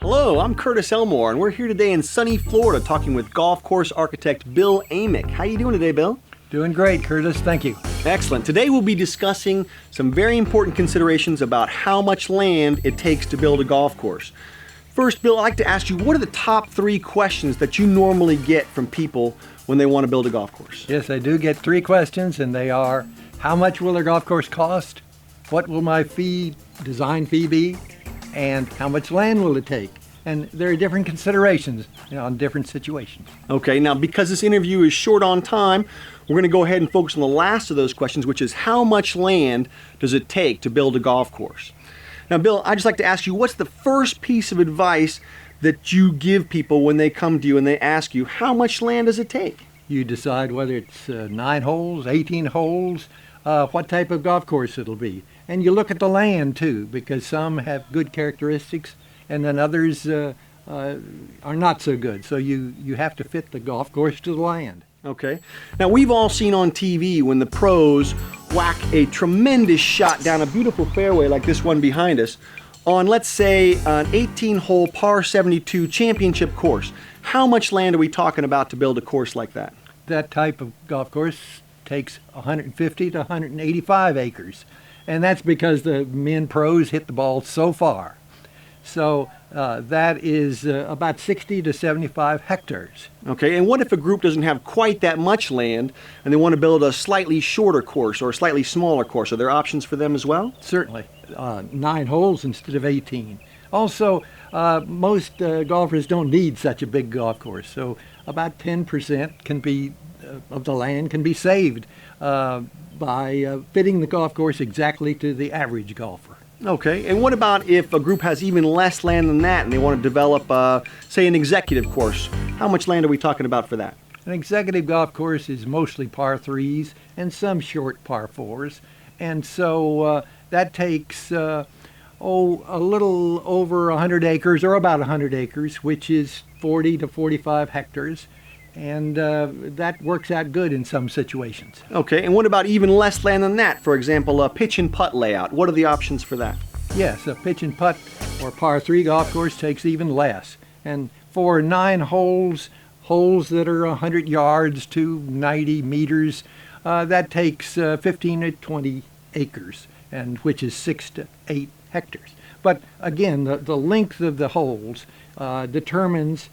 Hello, I'm Curtis Elmore, and we're here today in sunny Florida talking with golf course architect Bill Amick. How you doing today, Bill? Doing great, Curtis. Thank you. Excellent. Today we'll be discussing some very important considerations about how much land it takes to build a golf course. First, Bill, I'd like to ask you, what are the top 3 questions that you normally get from people when they want to build a golf course? Yes, I do get 3 questions, and they are, how much will a golf course cost? What will my design fee be? And how much land will it take? And there are different considerations on different situations. Okay, now because this interview is short on time, we're going to go ahead and focus on the last of those questions, which is how much land does it take to build a golf course? Now, Bill, I'd just like to ask you, what's the first piece of advice that you give people when they come to you and they ask you, how much land does it take? You decide whether it's 9 holes, 18 holes, what type of golf course it'll be. And you look at the land, too, because some have good characteristics and then others are not so good. So you have to fit the golf course to the land. Okay. Now, we've all seen on TV when the pros whack a tremendous shot down a beautiful fairway like this one behind us on, let's say, an 18-hole par 72 championship course. How much land are we talking about to build a course like that? That type of golf course takes 150 to 185 acres. And that's because the men pros hit the ball so far. So that is about 60 to 75 hectares. Okay, and what if a group doesn't have quite that much land and they want to build a slightly shorter course or a slightly smaller course? Are there options for them as well? Certainly. 9 holes instead of 18. Also, most golfers don't need such a big golf course, so about 10% can be of the land can be saved by fitting the golf course exactly to the average golfer. Okay, and what about if a group has even less land than that and they want to develop, say, an executive course? How much land are we talking about for that? An executive golf course is mostly par 3s and some short par 4s, and so that takes a little over 100 acres, or about 100 acres, which is 40 to 45 hectares. And that works out good in some situations. Okay, and what about even less land than that? For example, a pitch and putt layout. What are the options for that? Yes, a pitch and putt or par 3 golf course takes even less. And for 9 holes that are 100 yards to 90 meters, that takes 15 to 20 acres, and which is 6 to 8 hectares. But again, the length of the holes determines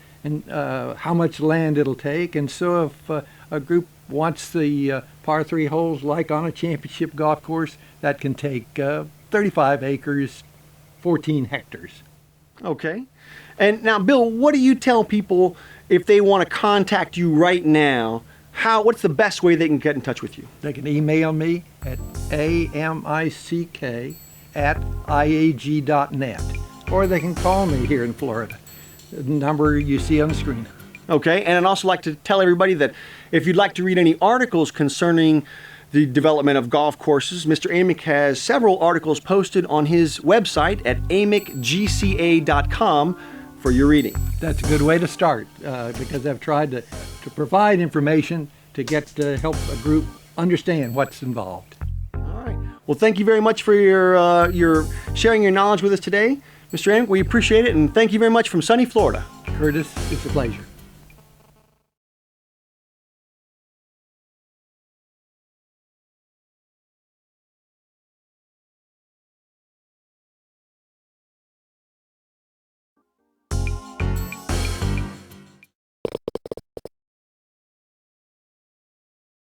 how much land it'll take, and so if a group wants the par 3 holes like on a championship golf course, that can take 35 acres, 14 hectares. Okay. And now, Bill, what do you tell people if they want to contact you right now? What's the best way they can get in touch with you? They can email me at amick@iag.net, or they can call me here in Florida. The number you see on the screen. Okay, and I'd also like to tell everybody that if you'd like to read any articles concerning the development of golf courses, Mr. Amick has several articles posted on his website at amickgca.com for your reading. That's a good way to start because I've tried to provide information to help a group understand what's involved. All right. Well, thank you very much for your sharing your knowledge with us today. Mr. Amick, we appreciate it, and thank you very much from sunny Florida. Curtis, it's a pleasure.